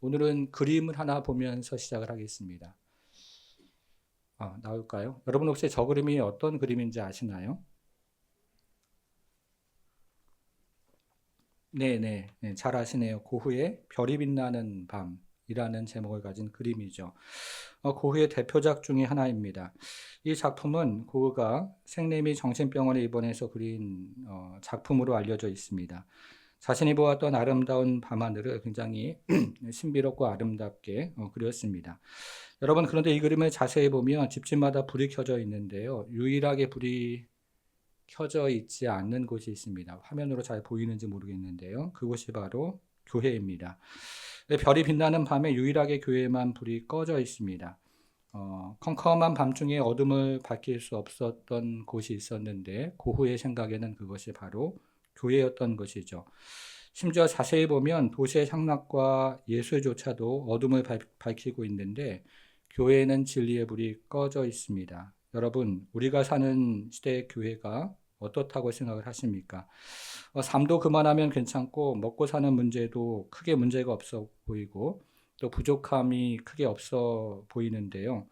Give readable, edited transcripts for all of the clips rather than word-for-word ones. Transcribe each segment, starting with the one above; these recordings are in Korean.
오늘은 그림을 하나 보면서 시작을 하겠습니다. 나올까요? 여러분 혹시 저 그림이 어떤 그림인지 아시나요? 네네, 네, 잘 아시네요. 고흐의 별이 빛나는 밤이라는 제목을 가진 그림이죠. 고흐의 대표작 중에 하나입니다. 이 작품은 고흐가 생리 및 정신병원에 입원해서 그린 작품으로 알려져 있습니다. 자신이 보았던 아름다운 밤하늘을 굉장히 신비롭고 아름답게 그렸습니다. 여러분, 그런데 이 그림을 자세히 보면 집집마다 불이 켜져 있는데요. 유일하게 불이 켜져 있지 않는 곳이 있습니다. 화면으로 잘 보이는지 모르겠는데요. 그곳이 바로 교회입니다. 별이 빛나는 밤에 유일하게 교회에만 불이 꺼져 있습니다. 컴컴한 밤중에 어둠을 밝힐 수 없었던 곳이 있었는데 고흐의 생각에는 그것이 바로 교회였던 것이죠. 심지어 자세히 보면 도시의 향락과 예술조차도 어둠을 밝히고 있는데 교회에는 진리의 불이 꺼져 있습니다. 여러분, 우리가 사는 시대의 교회가 어떻다고 생각을 하십니까? 삶도 그만하면 괜찮고 먹고 사는 문제도 크게 문제가 없어 보이고 또 부족함이 크게 없어 보이는데요.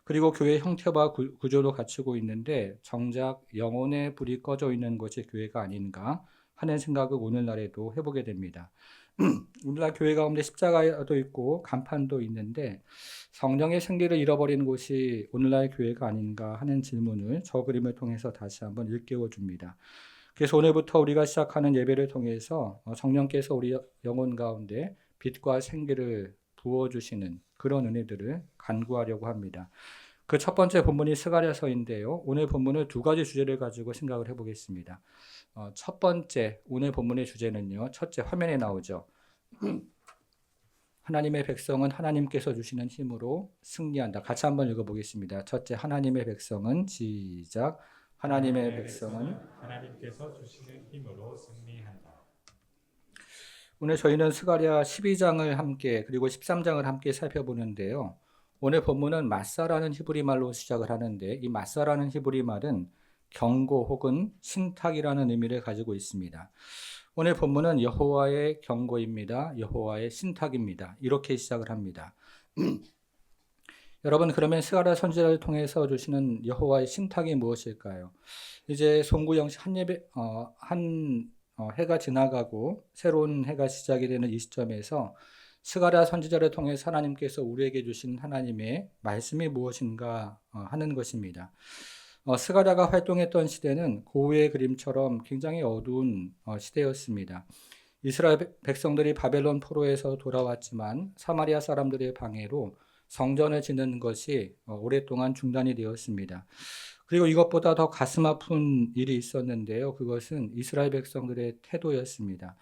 그리고 교회 형태와 구조도 갖추고 있는데 정작 영혼의 불이 꺼져 있는 것이 교회가 아닌가 하는 생각을 오늘날에도 해보게 됩니다. 오늘날 교회 가운데 십자가도 있고 간판도 있는데 성령의 생기를 잃어버린 곳이 오늘날 교회가 아닌가 하는 질문을 저 그림을 통해서 다시 한번 일깨워 줍니다. 그래서 오늘부터 우리가 시작하는 예배를 통해서 성령께서 우리 영혼 가운데 빛과 생기를 부어주시는 그런 은혜들을 간구하려고 합니다. 그 첫 번째 본문이 스가랴서인데요. 오늘 본문은 두 가지 주제를 가지고 생각을 해보겠습니다. 첫 번째, 오늘 본문의 주제는요. 첫째, 화면에 나오죠. 하나님의 백성은 하나님께서 주시는 힘으로 승리한다. 같이 한번 읽어보겠습니다. 첫째, 하나님의 백성은 시작. 하나님의 백성은 하나님께서 주시는 힘으로 승리한다. 오늘 저희는 스가랴 12장을 함께 그리고 13장을 함께 살펴보는데요. 오늘 본문은 마사라는 히브리 말로 시작을 하는데 이 마사라는 히브리 말은 경고 혹은 신탁이라는 의미를 가지고 있습니다. 오늘 본문은 여호와의 경고입니다. 여호와의 신탁입니다. 이렇게 시작을 합니다. 여러분, 그러면 스가랴 선지자를 통해서 주시는 여호와의 신탁이 무엇일까요? 이제 송구영식 한 예배 해가 지나가고 새로운 해가 시작이 되는 이 시점에서 스가랴 선지자를 통해서 하나님께서 우리에게 주신 하나님의 말씀이 무엇인가 하는 것입니다. 스가랴가 활동했던 시대는 고흐의 그림처럼 굉장히 어두운 시대였습니다. 이스라엘 백성들이 바벨론 포로에서 돌아왔지만 사마리아 사람들의 방해로 성전을 짓는 것이 오랫동안 중단이 되었습니다. 그리고 이것보다 더 가슴 아픈 일이 있었는데요. 그것은 이스라엘 백성들의 태도였습니다.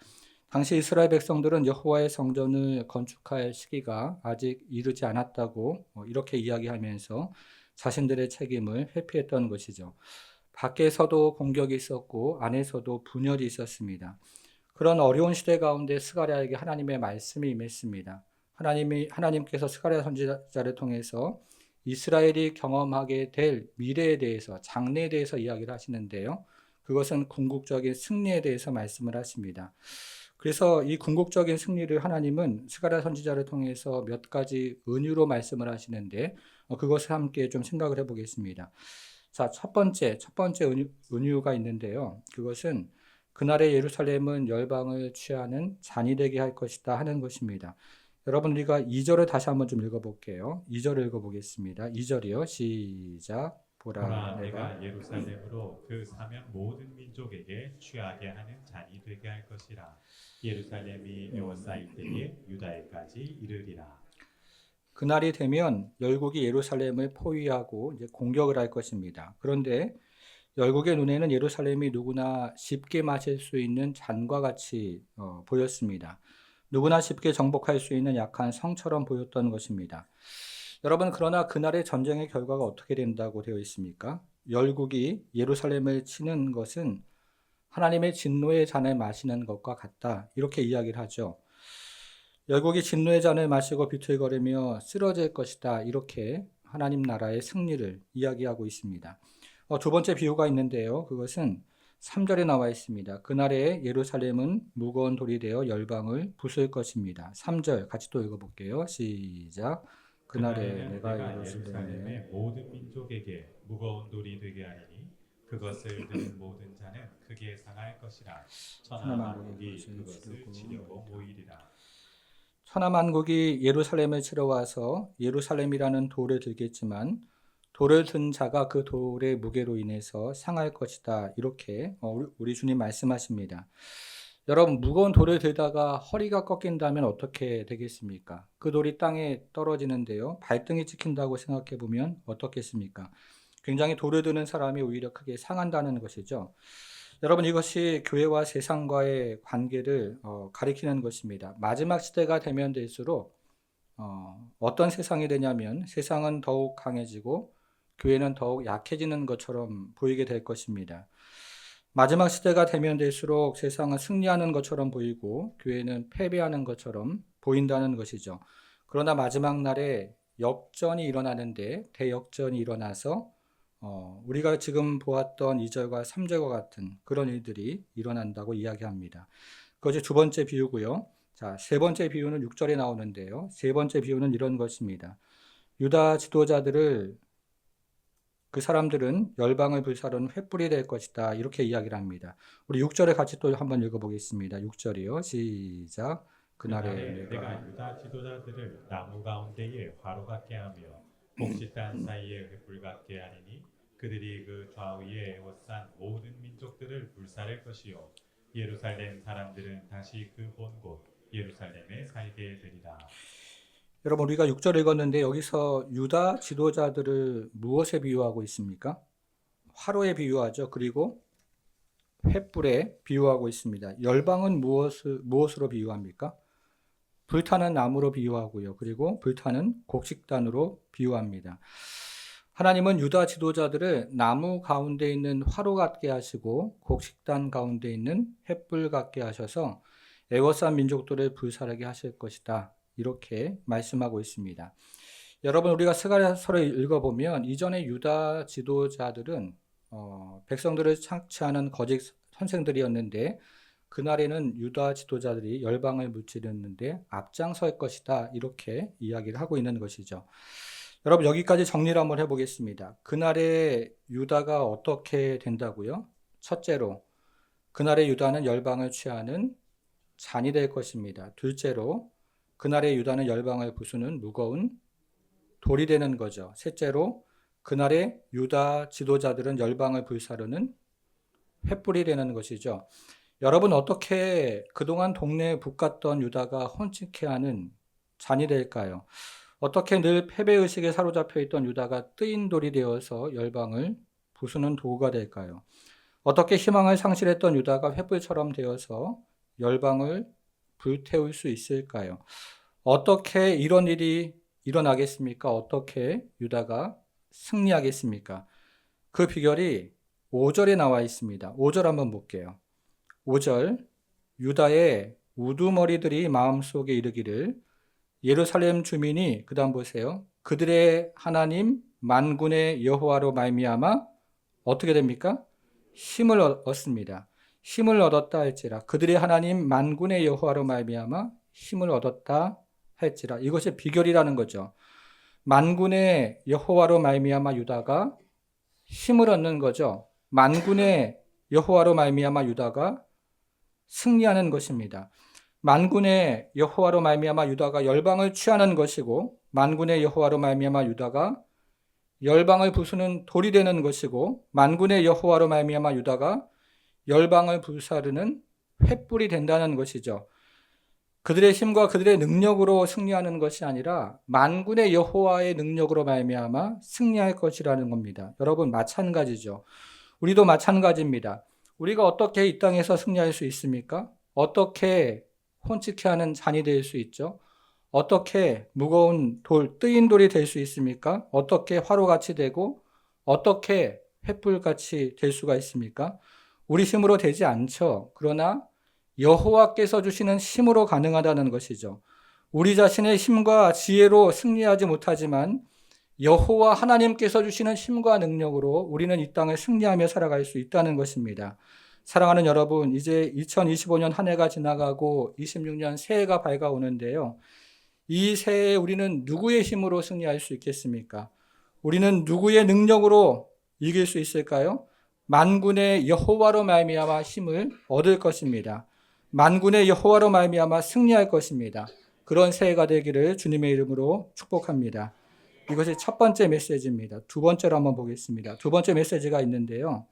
당시 이스라엘 백성들은 여호와의 성전을 건축할 시기가 아직 이르지 않았다고 이렇게 이야기하면서 자신들의 책임을 회피했던 것이죠. 밖에서도 공격이 있었고 안에서도 분열이 있었습니다. 그런 어려운 시대 가운데 스가랴에게 하나님의 말씀이 임했습니다. 하나님께서 스가랴 선지자를 통해서 이스라엘이 경험하게 될 미래에 대해서, 장래에 대해서 이야기를 하시는데요. 그것은 궁극적인 승리에 대해서 말씀을 하십니다. 그래서 이 궁극적인 승리를 하나님은 스가랴 선지자를 통해서 몇 가지 은유로 말씀을 하시는데 그것을 함께 좀 생각을 해보겠습니다. 자, 첫 번째 은유가 있는데요. 그것은 그날의 예루살렘은 열방을 취하는 잔이 되게 할 것이다 하는 것입니다. 여러분, 우리가 2절을 다시 한번 좀 읽어볼게요. 2절을 읽어보겠습니다. 2절이요. 시작. 보라, 보라, 내가 내가 예루살렘으로 그 사면 모든 민족에게 취하게 하는 잔이 되게 할 것이라. 예루살렘이 에워싸일 때에 유다에까지 이르리라. 그날이 되면 열국이 예루살렘을 포위하고 이제 공격을 할 것입니다. 그런데 열국의 눈에는 예루살렘이 누구나 쉽게 마실 수 있는 잔과 같이 보였습니다. 누구나 쉽게 정복할 수 있는 약한 성처럼 보였던 것입니다. 여러분, 그러나 그날의 전쟁의 결과가 어떻게 된다고 되어 있습니까? 열국이 예루살렘을 치는 것은 하나님의 진노의 잔을 마시는 것과 같다. 이렇게 이야기를 하죠. 열국이 진노의 잔을 마시고 비틀거리며 쓰러질 것이다. 이렇게 하나님 나라의 승리를 이야기하고 있습니다. 두 번째 비유가 있는데요. 그것은 3절에 나와 있습니다. 그날에 예루살렘은 무거운 돌이 되어 열방을 부술 것입니다. 3절 같이 또 읽어볼게요. 시작. 그날에 그날에는 내가 내가 예루살렘에 예루살렘의 모든 민족에게 무거운 돌이 되게 하리니 그것을 드는 모든 자는 크게 상할 것이라. 천하 만국이 그것을 치려고 모이리라. 천하만국이 예루살렘을 치러 와서 예루살렘이라는 돌을 들겠지만 돌을 든 자가 그 돌의 무게로 인해서 상할 것이다. 이렇게 우리 주님 말씀하십니다. 여러분, 무거운 돌을 들다가 허리가 꺾인다면 어떻게 되겠습니까? 그 돌이 땅에 떨어지는데요. 발등이 찍힌다고 생각해 보면 어떻겠습니까? 굉장히 돌을 드는 사람이 오히려 크게 상한다는 것이죠. 여러분, 이것이 교회와 세상과의 관계를 가리키는 것입니다. 마지막 시대가 되면 될수록 어떤 세상이 되냐면 세상은 더욱 강해지고 교회는 더욱 약해지는 것처럼 보이게 될 것입니다. 마지막 시대가 되면 될수록 세상은 승리하는 것처럼 보이고 교회는 패배하는 것처럼 보인다는 것이죠. 그러나 마지막 날에 역전이 일어나는데 대역전이 일어나서 우리가 지금 보았던 2절과 3절과 같은 그런 일들이 일어난다고 이야기합니다. 그것이 두 번째 비유고요. 자, 세 번째 비유는 6절에 나오는데요. 세 번째 비유는 이런 것입니다. 유다 지도자들을 그 사람들은 열방을 불사르는 횃불이 될 것이다. 이렇게 이야기를 합니다. 우리 6절에 같이 또 한번 읽어보겠습니다. 6절이요. 시작. 그날에 내가 유다 지도자들을 나무 가운데에 화로 같게 하며 곡식단 사이에 횃불 같게 하리니 그들이 그 좌우에 에워싼 모든 민족들을 불사를 것이요 예루살렘 사람들은 다시 그 본 곳 예루살렘에 살게 되리라. 여러분, 우리가 6절 읽었는데 여기서 유다 지도자들을 무엇에 비유하고 있습니까? 화로에 비유하죠. 그리고 횃불에 비유하고 있습니다. 열방은 무엇으로 비유합니까? 불타는 나무로 비유하고요. 그리고 불타는 곡식단으로 비유합니다. 하나님은 유다 지도자들을 나무 가운데 있는 화로 같게 하시고 곡식단 가운데 있는 횃불 같게 하셔서 애워싼 민족들을 불사르게 하실 것이다. 이렇게 말씀하고 있습니다. 여러분, 우리가 스가랴서를 읽어보면 이전에 유다 지도자들은 백성들을 착취하는 거짓 선생들이었는데 그날에는 유다 지도자들이 열방을 무찌르는데 앞장설 것이다. 이렇게 이야기를 하고 있는 것이죠. 여러분, 여기까지 정리를 한번 해보겠습니다. 그날에 유다가 어떻게 된다고요? 첫째로, 그날에 유다는 열방을 취하는 잔이 될 것입니다. 둘째로, 그날에 유다는 열방을 부수는 무거운 돌이 되는 거죠. 셋째로, 그날에 유다 지도자들은 열방을 불사르는 횃불이 되는 것이죠. 여러분, 어떻게 그동안 동네에 북갔던 유다가 혼쭐케하는 잔이 될까요? 어떻게 늘 패배의식에 사로잡혀 있던 유다가 뜨인 돌이 되어서 열방을 부수는 도구가 될까요? 어떻게 희망을 상실했던 유다가 횃불처럼 되어서 열방을 불태울 수 있을까요? 어떻게 이런 일이 일어나겠습니까? 어떻게 유다가 승리하겠습니까? 그 비결이 5절에 나와 있습니다. 5절 한번 볼게요. 5절, 유다의 우두머리들이 마음속에 이르기를 예루살렘 주민이, 그 다음 보세요. 그들의 하나님 만군의 여호와로 말미암아 어떻게 됩니까? 힘을 얻습니다. 힘을 얻었다 할지라. 그들의 하나님 만군의 여호와로 말미암아 힘을 얻었다 할지라. 이것이 비결이라는 거죠. 만군의 여호와로 말미암아 유다가 힘을 얻는 거죠. 만군의 여호와로 말미암아 유다가 승리하는 것입니다. 만군의 여호와로 말미암아 유다가 열방을 취하는 것이고 만군의 여호와로 말미암아 유다가 열방을 부수는 돌이 되는 것이고 만군의 여호와로 말미암아 유다가 열방을 불사르는 횃불이 된다는 것이죠. 그들의 힘과 그들의 능력으로 승리하는 것이 아니라 만군의 여호와의 능력으로 말미암아 승리할 것이라는 겁니다. 여러분, 마찬가지죠. 우리도 마찬가지입니다. 우리가 어떻게 이 땅에서 승리할 수 있습니까? 어떻게 혼치케 하는 잔이 될 수 있죠? 어떻게 무거운 돌, 뜨인 돌이 될 수 있습니까? 어떻게 화로같이 되고 어떻게 횃불같이 될 수가 있습니까? 우리 힘으로 되지 않죠. 그러나 여호와께서 주시는 힘으로 가능하다는 것이죠. 우리 자신의 힘과 지혜로 승리하지 못하지만 여호와 하나님께서 주시는 힘과 능력으로 우리는 이 땅을 승리하며 살아갈 수 있다는 것입니다. 사랑하는 여러분, 이제 2025년 한 해가 지나가고 26년 새해가 밝아오는데요. 이 새해에 우리는 누구의 힘으로 승리할 수 있겠습니까? 우리는 누구의 능력으로 이길 수 있을까요? 만군의 여호와로 말미암아 힘을 얻을 것입니다. 만군의 여호와로 말미암아 승리할 것입니다. 그런 새해가 되기를 주님의 이름으로 축복합니다. 이것이 첫 번째 메시지입니다. 두 번째로 한번 보겠습니다. 두 번째 메시지가 있는데요.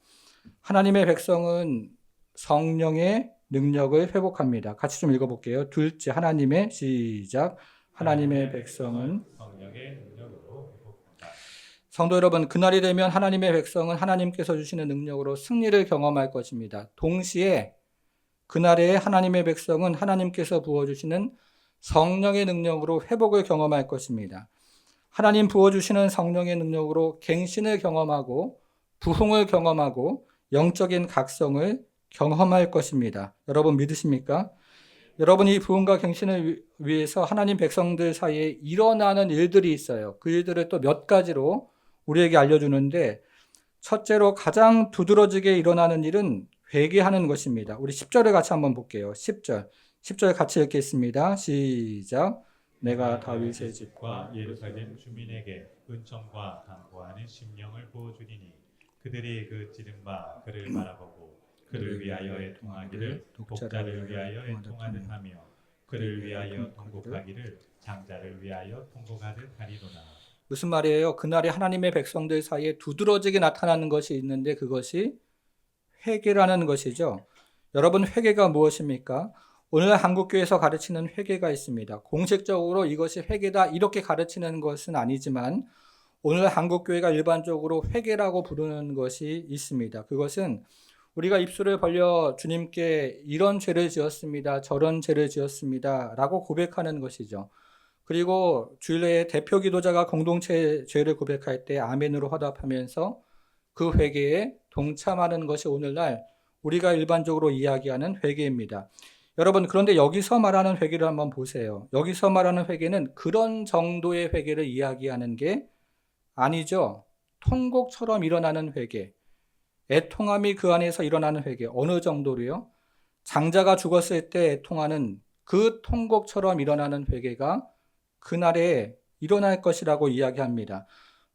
하나님의 백성은 성령의 능력을 회복합니다. 같이 좀 읽어볼게요. 둘째, 하나님의 시작. 하나님의 백성은 성령의 능력으로 회복한다. 성도 여러분, 그날이 되면 하나님의 백성은 하나님께서 주시는 능력으로 승리를 경험할 것입니다. 동시에 그날에 하나님의 백성은 하나님께서 부어주시는 성령의 능력으로 회복을 경험할 것입니다. 하나님 부어주시는 성령의 능력으로 갱신을 경험하고 부흥을 경험하고 영적인 각성을 경험할 것입니다. 여러분 믿으십니까? 여러분, 이 부흥과 갱신을 위해서 하나님 백성들 사이에 일어나는 일들이 있어요. 그 일들을 또 몇 가지로 우리에게 알려주는데, 첫째로 가장 두드러지게 일어나는 일은 회개하는 것입니다. 우리 10절을 같이 한번 볼게요. 10절 같이 읽겠습니다. 시작. 내가 다윗의 집과 예루살렘 주민에게 은총과 강구하는 심령을 부어주리니 그들이 그 찌른 바 그를 바라보고 그를 위하여 애통하기를 독자를 위하여 애통하듯 하며 그를 위하여 통곡하기를 장자를 위하여 통곡하듯 하리로다. 무슨 말이에요? 그날에 하나님의 백성들 사이에 두드러지게 나타나는 것이 있는데 그것이 회개라는 것이죠. 여러분, 회개가 무엇입니까? 오늘 한국교회에서 가르치는 회개가 있습니다. 공식적으로 이것이 회개다 이렇게 가르치는 것은 아니지만 오늘 한국교회가 일반적으로 회개라고 부르는 것이 있습니다. 그것은 우리가 입술을 벌려 주님께 이런 죄를 지었습니다. 저런 죄를 지었습니다. 라고 고백하는 것이죠. 그리고 주일에 대표 기도자가 공동체 죄를 고백할 때 아멘으로 화답하면서 그 회개에 동참하는 것이 오늘날 우리가 일반적으로 이야기하는 회개입니다. 여러분, 그런데 여기서 말하는 회개를 한번 보세요. 여기서 말하는 회개는 그런 정도의 회개를 이야기하는 게 아니죠. 통곡처럼 일어나는 회개, 애통함이 그 안에서 일어나는 회개. 어느 정도로요? 장자가 죽었을 때 애통하는 그 통곡처럼 일어나는 회개가 그날에 일어날 것이라고 이야기합니다.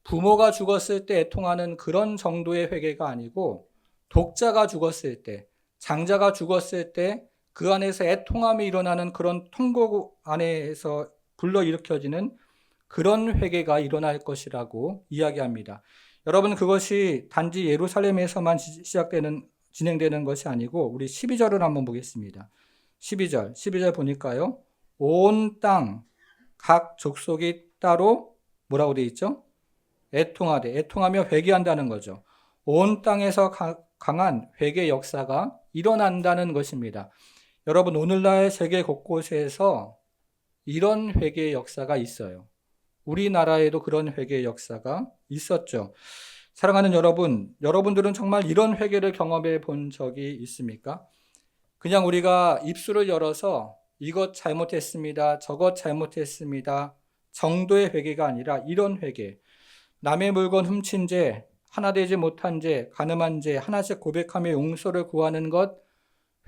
부모가 죽었을 때 애통하는 그런 정도의 회개가 아니고 독자가 죽었을 때, 장자가 죽었을 때 그 안에서 애통함이 일어나는 그런 통곡 안에서 불러일으켜지는 그런 회개가 일어날 것이라고 이야기합니다. 여러분, 그것이 단지 예루살렘에서만 진행되는 것이 아니고 우리 12절을 한번 보겠습니다. 12절 보니까요. 온 땅 각 족속이 따로 뭐라고 되어 있죠? 애통하며 회개한다는 거죠. 온 땅에서 강한 회개 역사가 일어난다는 것입니다. 여러분, 오늘날 세계 곳곳에서 이런 회개의 역사가 있어요. 우리나라에도 그런 회개의 역사가 있었죠. 사랑하는 여러분, 여러분들은 정말 이런 회개를 경험해 본 적이 있습니까? 그냥 우리가 입술을 열어서 이것 잘못했습니다, 저것 잘못했습니다 정도의 회개가 아니라 이런 회개, 남의 물건 훔친 죄, 하나 되지 못한 죄, 간음한 죄 하나씩 고백하며 용서를 구하는 것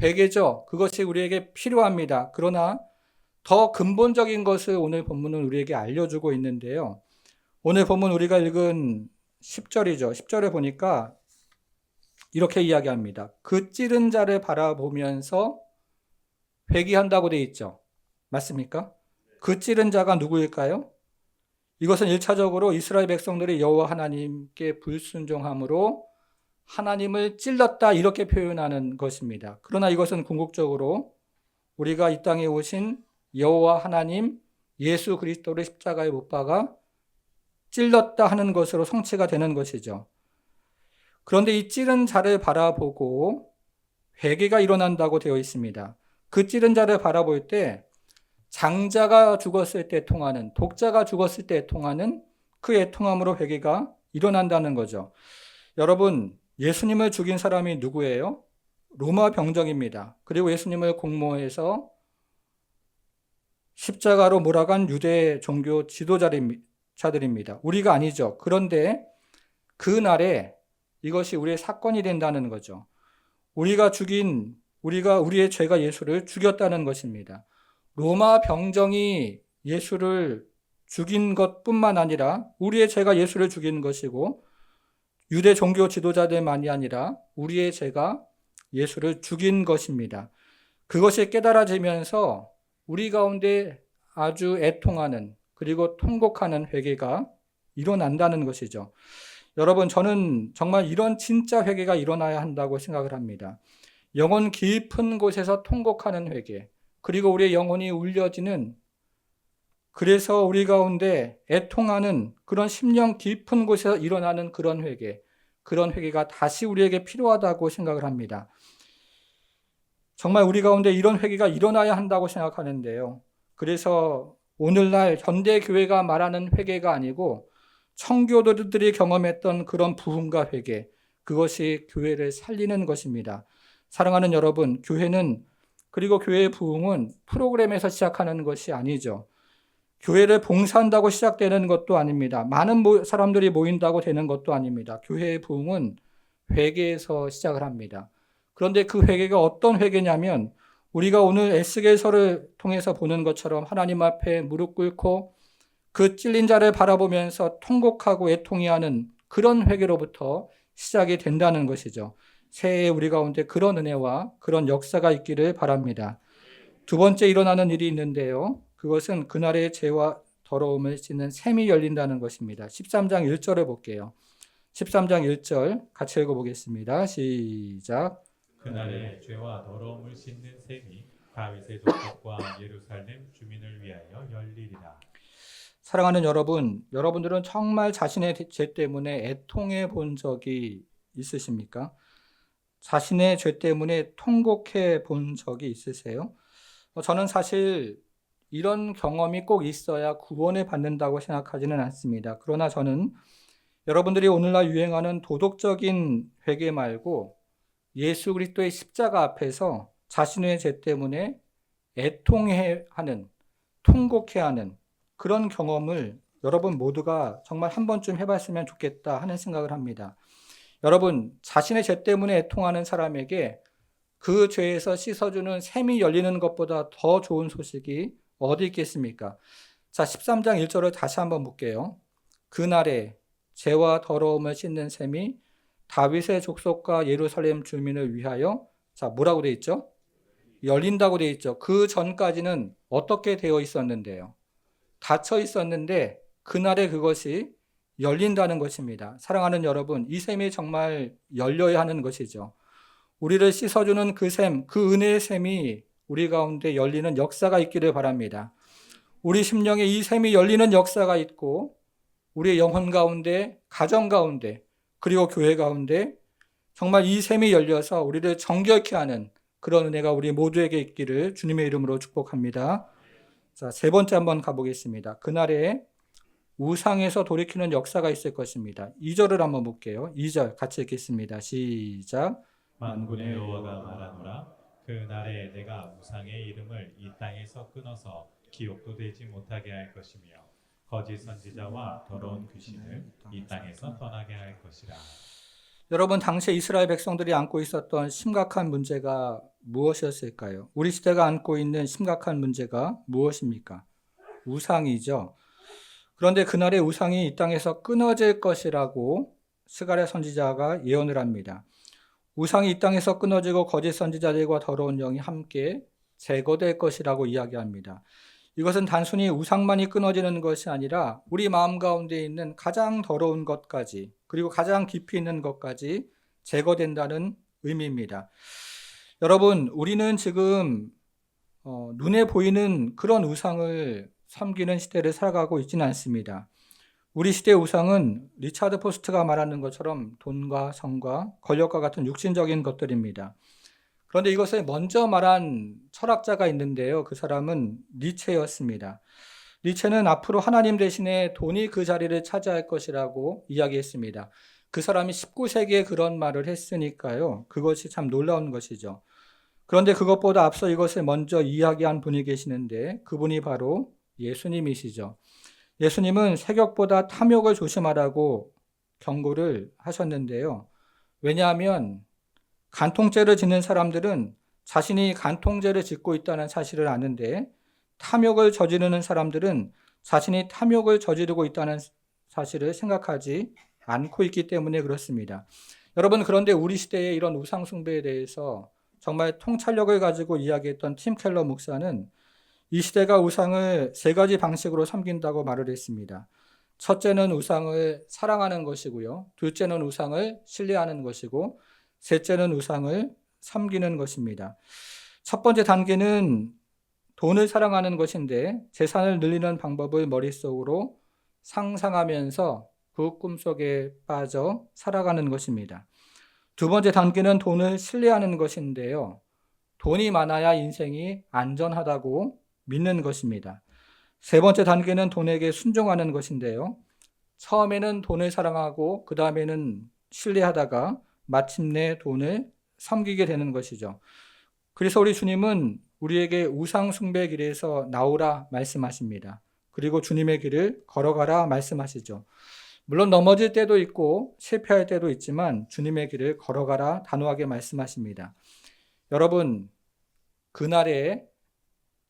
회개죠. 그것이 우리에게 필요합니다. 그러나 더 근본적인 것을 오늘 본문은 우리에게 알려주고 있는데요. 오늘 본문 우리가 읽은 10절이죠. 10절에 보니까 이렇게 이야기합니다. 그 찌른 자를 바라보면서 회개한다고 되어 있죠. 맞습니까? 그 찌른 자가 누구일까요? 이것은 1차적으로 이스라엘 백성들이 여호와 하나님께 불순종함으로 하나님을 찔렀다 이렇게 표현하는 것입니다. 그러나 이것은 궁극적으로 우리가 이 땅에 오신 여호와 하나님 예수 그리스도를 십자가에 못 박아 찔렀다 하는 것으로 성취가 되는 것이죠. 그런데 이 찌른 자를 바라보고 회개가 일어난다고 되어 있습니다. 그 찌른 자를 바라볼 때 장자가 죽었을 때 애통하는, 독자가 죽었을 때 애통하는 그 애통함으로 회개가 일어난다는 거죠. 여러분, 예수님을 죽인 사람이 누구예요? 로마 병정입니다. 그리고 예수님을 공모해서 십자가로 몰아간 유대 종교 지도자들입니다. 우리가 아니죠. 그런데 그날에 이것이 우리의 사건이 된다는 거죠. 우리의 죄가 예수를 죽였다는 것입니다. 로마 병정이 예수를 죽인 것뿐만 아니라 우리의 죄가 예수를 죽인 것이고 유대 종교 지도자들만이 아니라 우리의 죄가 예수를 죽인 것입니다. 그것이 깨달아지면서 우리 가운데 아주 애통하는 그리고 통곡하는 회개가 일어난다는 것이죠. 여러분, 저는 정말 이런 진짜 회개가 일어나야 한다고 생각을 합니다. 영혼 깊은 곳에서 통곡하는 회개, 그리고 우리의 영혼이 울려지는, 그래서 우리 가운데 애통하는 그런 심령 깊은 곳에서 일어나는 그런 회개가 다시 우리에게 필요하다고 생각을 합니다. 정말 우리 가운데 이런 회개가 일어나야 한다고 생각하는데요. 그래서 오늘날 현대 교회가 말하는 회개가 아니고 청교도들이 경험했던 그런 부흥과 회개, 그것이 교회를 살리는 것입니다. 사랑하는 여러분, 그리고 교회의 부흥은 프로그램에서 시작하는 것이 아니죠. 교회를 봉사한다고 시작되는 것도 아닙니다. 많은 사람들이 모인다고 되는 것도 아닙니다. 교회의 부흥은 회개에서 시작을 합니다. 그런데 그 회개가 어떤 회개냐면 우리가 오늘 에스겔서를 통해서 보는 것처럼 하나님 앞에 무릎 꿇고 그 찔린 자를 바라보면서 통곡하고 애통해 하는 그런 회개로부터 시작이 된다는 것이죠. 새해에 우리 가운데 그런 은혜와 그런 역사가 있기를 바랍니다. 두 번째 일어나는 일이 있는데요. 그것은 그날의 죄와 더러움을 씻는 샘이 열린다는 것입니다. 13장 1절을 볼게요. 13장 1절 같이 읽어보겠습니다. 시작. 그날에 죄와 더러움을 씻는 샘이 다윗의 족속과 예루살렘 주민을 위하여 열리리라. 사랑하는 여러분들은 정말 자신의 죄 때문에 애통해 본 적이 있으십니까? 자신의 죄 때문에 통곡해 본 적이 있으세요? 저는 사실 이런 경험이 꼭 있어야 구원을 받는다고 생각하지는 않습니다. 그러나 저는 여러분들이 오늘날 유행하는 도덕적인 회개 말고 예수 그리스도의 십자가 앞에서 자신의 죄 때문에 애통해하는, 통곡해하는 그런 경험을 여러분 모두가 정말 한 번쯤 해봤으면 좋겠다 하는 생각을 합니다. 여러분, 자신의 죄 때문에 애통하는 사람에게 그 죄에서 씻어주는 샘이 열리는 것보다 더 좋은 소식이 어디 있겠습니까? 자, 13장 1절을 다시 한번 볼게요. 그날에 죄와 더러움을 씻는 샘이 다윗의 족속과 예루살렘 주민을 위하여, 자, 뭐라고 되어 있죠? 열린다고 되어 있죠. 그 전까지는 어떻게 되어 있었는데요? 닫혀 있었는데 그날에 그것이 열린다는 것입니다. 사랑하는 여러분, 이 샘이 정말 열려야 하는 것이죠. 우리를 씻어주는 그 샘, 그 은혜의 샘이 우리 가운데 열리는 역사가 있기를 바랍니다. 우리 심령에 이 샘이 열리는 역사가 있고 우리의 영혼 가운데, 가정 가운데, 그리고 교회 가운데 정말 이 샘이 열려서 우리를 정결케 하는 그런 은혜가 우리 모두에게 있기를 주님의 이름으로 축복합니다. 자, 세 번째 한번 가보겠습니다. 그날에 우상에서 돌이키는 역사가 있을 것입니다. 2절을 한번 볼게요. 2절 같이 읽겠습니다. 시작. 만군의 여호와가 말하노라. 그날에 내가 우상의 이름을 이 땅에서 끊어서 기억도 되지 못하게 할 것이며 거짓 선지자와 더러운 귀신을 이 땅에서 떠나게 할 것이라. 여러분, 당시 이스라엘 백성들이 안고 있었던 심각한 문제가 무엇이었을까요? 우리 시대가 안고 있는 심각한 문제가 무엇입니까? 우상이죠. 그런데 그날의 우상이 이 땅에서 끊어질 것이라고 스가랴 선지자가 예언을 합니다. 우상이 이 땅에서 끊어지고 거짓 선지자들과 더러운 영이 함께 제거될 것이라고 이야기합니다. 이것은 단순히 우상만이 끊어지는 것이 아니라 우리 마음 가운데 있는 가장 더러운 것까지, 그리고 가장 깊이 있는 것까지 제거된다는 의미입니다. 여러분, 우리는 지금 눈에 보이는 그런 우상을 섬기는 시대를 살아가고 있지는 않습니다. 우리 시대의 우상은 리차드 포스트가 말하는 것처럼 돈과 성과 권력과 같은 육신적인 것들입니다. 그런데 이것을 먼저 말한 철학자가 있는데요. 그 사람은 니체였습니다. 니체는 앞으로 하나님 대신에 돈이 그 자리를 차지할 것이라고 이야기했습니다. 그 사람이 19세기에 그런 말을 했으니까요. 그것이 참 놀라운 것이죠. 그런데 그것보다 앞서 이것을 먼저 이야기한 분이 계시는데 그분이 바로 예수님이시죠. 예수님은 세격보다 탐욕을 조심하라고 경고를 하셨는데요. 왜냐하면 간통죄를 짓는 사람들은 자신이 간통죄를 짓고 있다는 사실을 아는데, 탐욕을 저지르는 사람들은 자신이 탐욕을 저지르고 있다는 사실을 생각하지 않고 있기 때문에 그렇습니다. 여러분, 그런데 우리 시대의 이런 우상 숭배에 대해서 정말 통찰력을 가지고 이야기했던 팀 켈러 목사는 이 시대가 우상을 세 가지 방식으로 섬긴다고 말을 했습니다. 첫째는 우상을 사랑하는 것이고요. 둘째는 우상을 신뢰하는 것이고, 셋째는 우상을 섬기는 것입니다. 첫 번째 단계는 돈을 사랑하는 것인데, 재산을 늘리는 방법을 머릿속으로 상상하면서 그 꿈속에 빠져 살아가는 것입니다. 두 번째 단계는 돈을 신뢰하는 것인데요. 돈이 많아야 인생이 안전하다고 믿는 것입니다. 세 번째 단계는 돈에게 순종하는 것인데요. 처음에는 돈을 사랑하고 그 다음에는 신뢰하다가 마침내 돈을 섬기게 되는 것이죠. 그래서 우리 주님은 우리에게 우상 숭배 길에서 나오라 말씀하십니다. 그리고 주님의 길을 걸어가라 말씀하시죠. 물론 넘어질 때도 있고 실패할 때도 있지만 주님의 길을 걸어가라 단호하게 말씀하십니다. 여러분, 그날에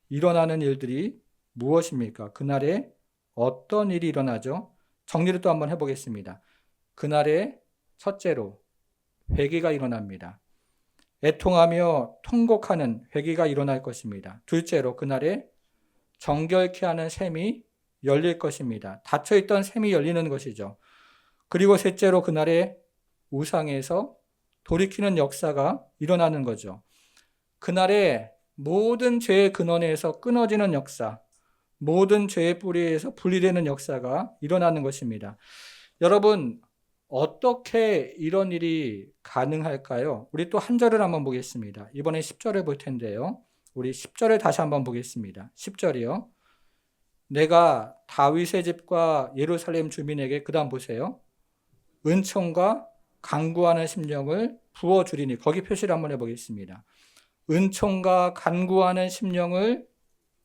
일어나는 일들이 무엇입니까? 그날에 어떤 일이 일어나죠? 정리를 또 한번 해보겠습니다. 그날에 첫째로 회개가 일어납니다. 애통하며 통곡하는 회개가 일어날 것입니다. 둘째로 그날에 정결케 하는 샘이 열릴 것입니다. 닫혀있던 샘이 열리는 것이죠. 그리고 셋째로 그날에 우상에서 돌이키는 역사가 일어나는 거죠. 그날에 모든 죄의 근원에서 끊어지는 역사, 모든 죄의 뿌리에서 분리되는 역사가 일어나는 것입니다. 여러분, 어떻게 이런 일이 가능할까요? 우리 또 한 절을 한번 보겠습니다. 이번에 10절을 볼 텐데요. 우리 10절을 다시 한번 보겠습니다. 10절이요. 내가 다윗의 집과 예루살렘 주민에게, 그 다음 보세요. 은총과 간구하는 심령을 부어주리니, 거기 표시를 한번 해보겠습니다. 은총과 간구하는 심령을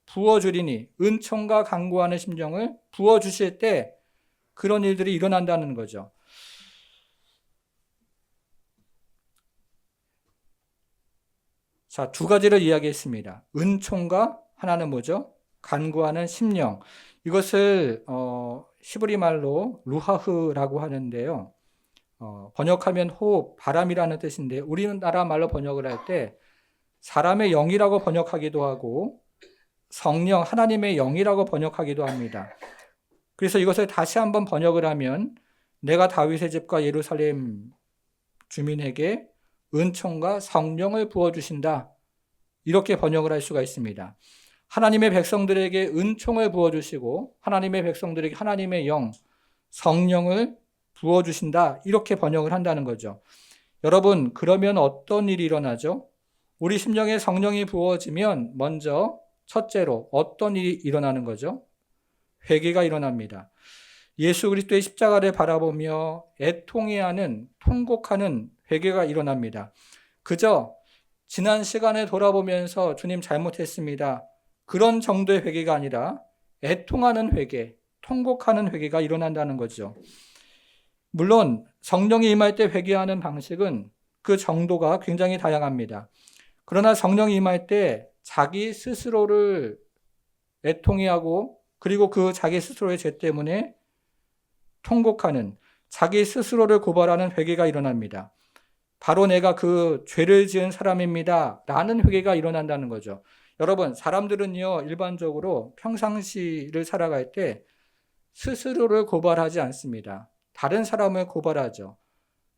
부어주리니, 은총과 간구하는 심령을 부어주실 때 그런 일들이 일어난다는 거죠. 자, 두 가지를 이야기했습니다. 은총과 하나는 뭐죠? 간구하는 심령. 이것을 히브리 말로 루하흐라고 하는데요. 번역하면 호흡, 바람이라는 뜻인데, 우리나라 말로 번역을 할 때 사람의 영이라고 번역하기도 하고 성령, 하나님의 영이라고 번역하기도 합니다. 그래서 이것을 다시 한번 번역을 하면, 내가 다윗의 집과 예루살렘 주민에게 은총과 성령을 부어주신다, 이렇게 번역을 할 수가 있습니다. 하나님의 백성들에게 은총을 부어주시고 하나님의 백성들에게 하나님의 영, 성령을 부어주신다, 이렇게 번역을 한다는 거죠. 여러분, 그러면 어떤 일이 일어나죠? 우리 심령에 성령이 부어지면 먼저 첫째로 어떤 일이 일어나는 거죠? 회개가 일어납니다. 예수 그리스도의 십자가를 바라보며 애통해하는, 통곡하는 회개가 일어납니다. 그저 지난 시간을 돌아보면서 주님 잘못했습니다, 그런 정도의 회개가 아니라 애통하는 회개, 통곡하는 회개가 일어난다는 거죠. 물론 성령이 임할 때 회개하는 방식은 그 정도가 굉장히 다양합니다. 그러나 성령이 임할 때 자기 스스로를 애통해하고, 그리고 그 자기 스스로의 죄 때문에 통곡하는, 자기 스스로를 고발하는 회개가 일어납니다. 바로 내가 그 죄를 지은 사람입니다 라는 회개가 일어난다는 거죠. 여러분, 사람들은요, 일반적으로 평상시를 살아갈 때 스스로를 고발하지 않습니다. 다른 사람을 고발하죠.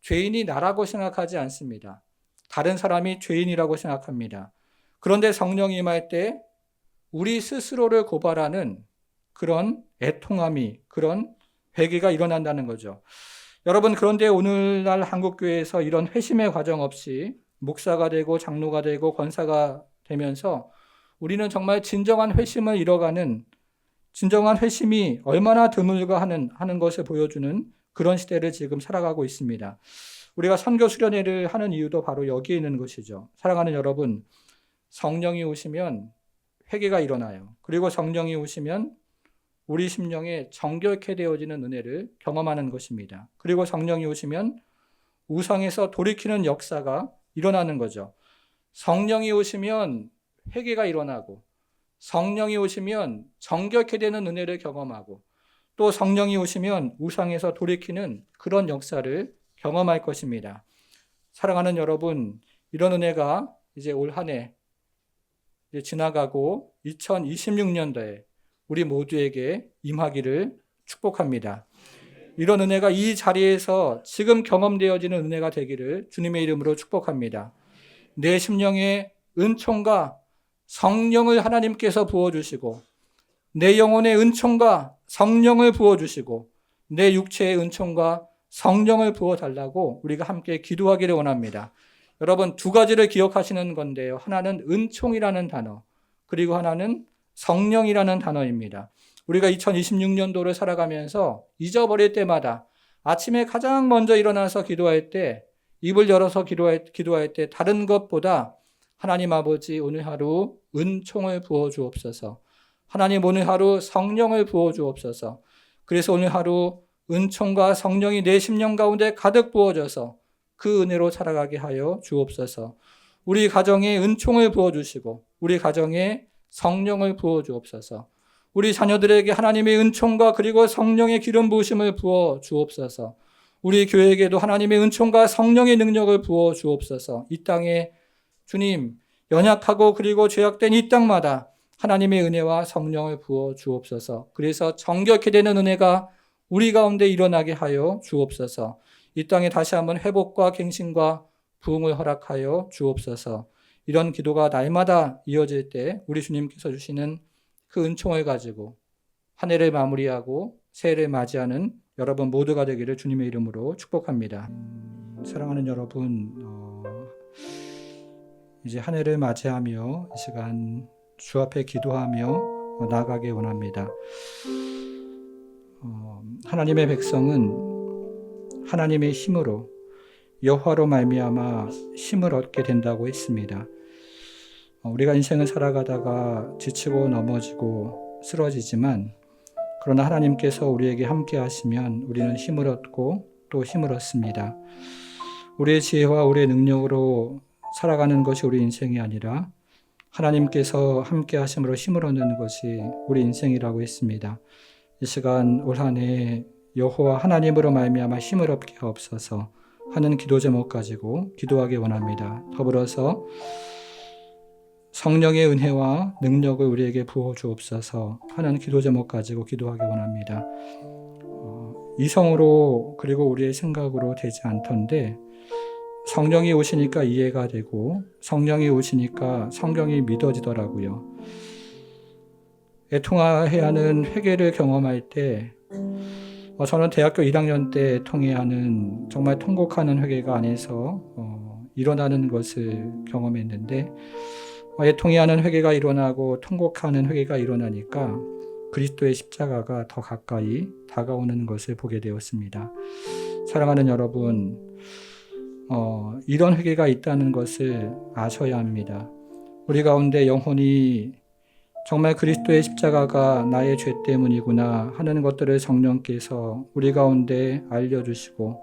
죄인이 나라고 생각하지 않습니다. 다른 사람이 죄인이라고 생각합니다. 그런데 성령이 임할 때 우리 스스로를 고발하는 그런 애통함이, 그런 회개가 일어난다는 거죠. 여러분, 그런데 오늘날 한국교회에서 이런 회심의 과정 없이 목사가 되고 장로가 되고 권사가 되면서 우리는 정말 진정한 회심을 잃어가는, 진정한 회심이 얼마나 드물가 하는 것을 보여주는 그런 시대를 지금 살아가고 있습니다. 우리가 선교 수련회를 하는 이유도 바로 여기에 있는 것이죠. 사랑하는 여러분, 성령이 오시면 회개가 일어나요. 그리고 성령이 오시면 우리 심령에 정결케 되어지는 은혜를 경험하는 것입니다. 그리고 성령이 오시면 우상에서 돌이키는 역사가 일어나는 거죠. 성령이 오시면 회개가 일어나고, 성령이 오시면 정결케 되는 은혜를 경험하고, 또 성령이 오시면 우상에서 돌이키는 그런 역사를 경험할 것입니다. 사랑하는 여러분, 이런 은혜가 이제 올 한 해 지나가고 2026년도에 우리 모두에게 임하기를 축복합니다. 이런 은혜가 이 자리에서 지금 경험되어지는 은혜가 되기를 주님의 이름으로 축복합니다. 내 심령에 은총과 성령을 하나님께서 부어주시고, 내 영혼의 은총과 성령을 부어주시고, 내 육체의 은총과 성령을 부어달라고 우리가 함께 기도하기를 원합니다. 여러분, 두 가지를 기억하시는 건데요. 하나는 은총이라는 단어, 그리고 하나는 성령이라는 단어입니다. 우리가 2026년도를 살아가면서 잊어버릴 때마다 아침에 가장 먼저 일어나서 기도할 때, 입을 열어서 기도할 때 다른 것보다 하나님 아버지 오늘 하루 은총을 부어 주옵소서. 하나님 오늘 하루 성령을 부어 주옵소서. 그래서 오늘 하루 은총과 성령이 내 심령 가운데 가득 부어져서 그 은혜로 살아가게 하여 주옵소서. 우리 가정에 은총을 부어 주시고 우리 가정에 성령을 부어 주옵소서. 우리 자녀들에게 하나님의 은총과 그리고 성령의 기름 부으심을 부어 주옵소서. 우리 교회에게도 하나님의 은총과 성령의 능력을 부어 주옵소서. 이 땅에 주님, 연약하고 그리고 죄악된 이 땅마다 하나님의 은혜와 성령을 부어 주옵소서. 그래서 정결케 되는 은혜가 우리 가운데 일어나게 하여 주옵소서. 이 땅에 다시 한번 회복과 갱신과 부흥을 허락하여 주옵소서. 이런 기도가 날마다 이어질 때 우리 주님께서 주시는 그 은총을 가지고 한 해를 마무리하고 새해를 맞이하는 여러분 모두가 되기를 주님의 이름으로 축복합니다. 사랑하는 여러분, 이제 한 해를 맞이하며 이 시간 주 앞에 기도하며 나아가기 원합니다. 하나님의 백성은 하나님의 힘으로 여호와로 말미암아 힘을 얻게 된다고 했습니다. 우리가 인생을 살아가다가 지치고 넘어지고 쓰러지지만 그러나 하나님께서 우리에게 함께 하시면 우리는 힘을 얻고 또 힘을 얻습니다. 우리의 지혜와 우리의 능력으로 살아가는 것이 우리 인생이 아니라 하나님께서 함께 하심으로 힘을 얻는 것이 우리 인생이라고 했습니다. 이 시간 올 한 해 여호와 하나님으로 말미암아 힘을 얻게 하옵소서 하는 기도 제목 가지고 기도하기 원합니다. 더불어서 성령의 은혜와 능력을 우리에게 부어 주옵소서 하는 기도 제목 가지고 기도하기 원합니다. 이성으로 그리고 우리의 생각으로 되지 않던데 성령이 오시니까 이해가 되고 성령이 오시니까 성경이 믿어지더라고요. 애통해야 하는 회개를 경험할 때 저는 대학교 1학년 때 통해하는 정말 통곡하는 회개가 안에서 일어나는 것을 경험했는데 애통해하는 회개가 일어나고 통곡하는 회개가 일어나니까 그리스도의 십자가가 더 가까이 다가오는 것을 보게 되었습니다. 사랑하는 여러분, 이런 회개가 있다는 것을 아셔야 합니다. 우리 가운데 영혼이 정말 그리스도의 십자가가 나의 죄 때문이구나 하는 것들을 성령께서 우리 가운데 알려주시고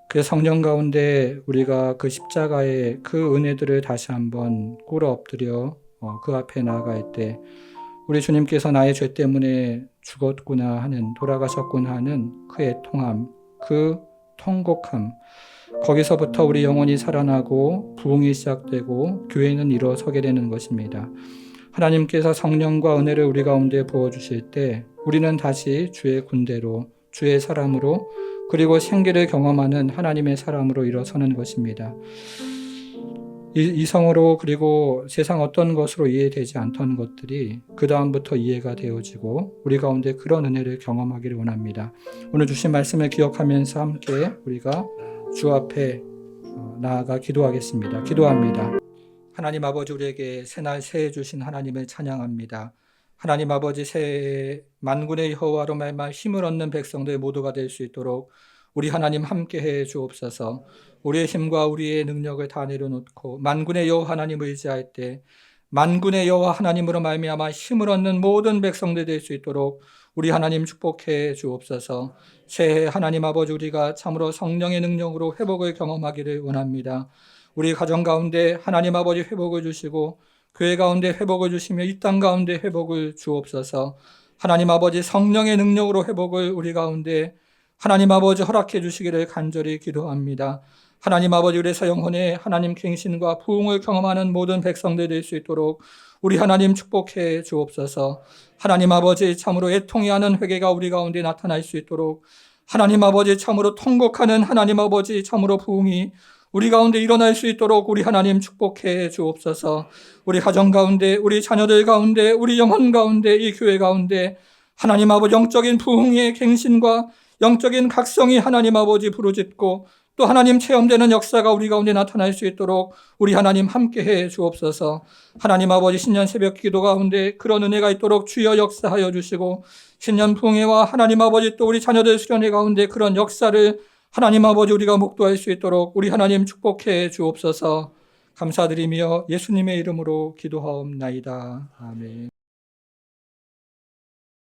그 성령 가운데 우리가 그 십자가의 그 은혜들을 다시 한번 꿇어 엎드려 그 앞에 나아갈 때 우리 주님께서 나의 죄 때문에 죽었구나 하는 돌아가셨구나 하는 그 애통함, 그 통곡함 거기서부터 우리 영혼이 살아나고 부흥이 시작되고 교회는 일어서게 되는 것입니다. 하나님께서 성령과 은혜를 우리 가운데 부어주실 때 우리는 다시 주의 군대로 주의 사람으로 그리고 생기를 경험하는 하나님의 사람으로 일어서는 것입니다. 이성으로 그리고 세상 어떤 것으로 이해되지 않던 것들이 그 다음부터 이해가 되어지고 우리 가운데 그런 은혜를 경험하기를 원합니다. 오늘 주신 말씀을 기억하면서 함께 우리가 주 앞에 나아가 기도하겠습니다. 기도합니다. 하나님 아버지, 우리에게 새날 새해 주신 하나님을 찬양합니다. 하나님 아버지, 새해 만군의 여호와로 말미암아 힘을 얻는 백성들 모두가 될 수 있도록 우리 하나님 함께해 주옵소서. 우리의 힘과 우리의 능력을 다 내려놓고 만군의 여호와 하나님을 의지할 때 만군의 여호와 하나님으로 말미암아 힘을 얻는 모든 백성들 될 수 있도록 우리 하나님 축복해 주옵소서. 새해 하나님 아버지, 우리가 참으로 성령의 능력으로 회복을 경험하기를 원합니다. 우리 가정 가운데 하나님 아버지 회복을 주시고 교회 가운데 회복을 주시며 이 땅 가운데 회복을 주옵소서. 하나님 아버지 성령의 능력으로 회복을 우리 가운데 하나님 아버지 허락해 주시기를 간절히 기도합니다. 하나님 아버지 우리에서 영혼의 하나님 갱신과 부흥을 경험하는 모든 백성들 될 수 있도록 우리 하나님 축복해 주옵소서. 하나님 아버지 참으로 애통해 하는 회개가 우리 가운데 나타날 수 있도록 하나님 아버지 참으로 통곡하는 하나님 아버지 참으로 부흥이 우리 가운데 일어날 수 있도록 우리 하나님 축복해 주옵소서. 우리 가정 가운데, 우리 자녀들 가운데, 우리 영혼 가운데, 이 교회 가운데 하나님 아버지 영적인 부흥의 갱신과 영적인 각성이 하나님 아버지 부르짖고 또 하나님 체험되는 역사가 우리 가운데 나타날 수 있도록 우리 하나님 함께해 주옵소서. 하나님 아버지 신년 새벽 기도 가운데 그런 은혜가 있도록 주여 역사하여 주시고 신년 부흥회와 하나님 아버지 또 우리 자녀들 수련회 가운데 그런 역사를 하나님 아버지 우리가 목도할 수 있도록 우리 하나님 축복해 주옵소서. 감사드리며 예수님의 이름으로 기도하옵나이다. 아멘.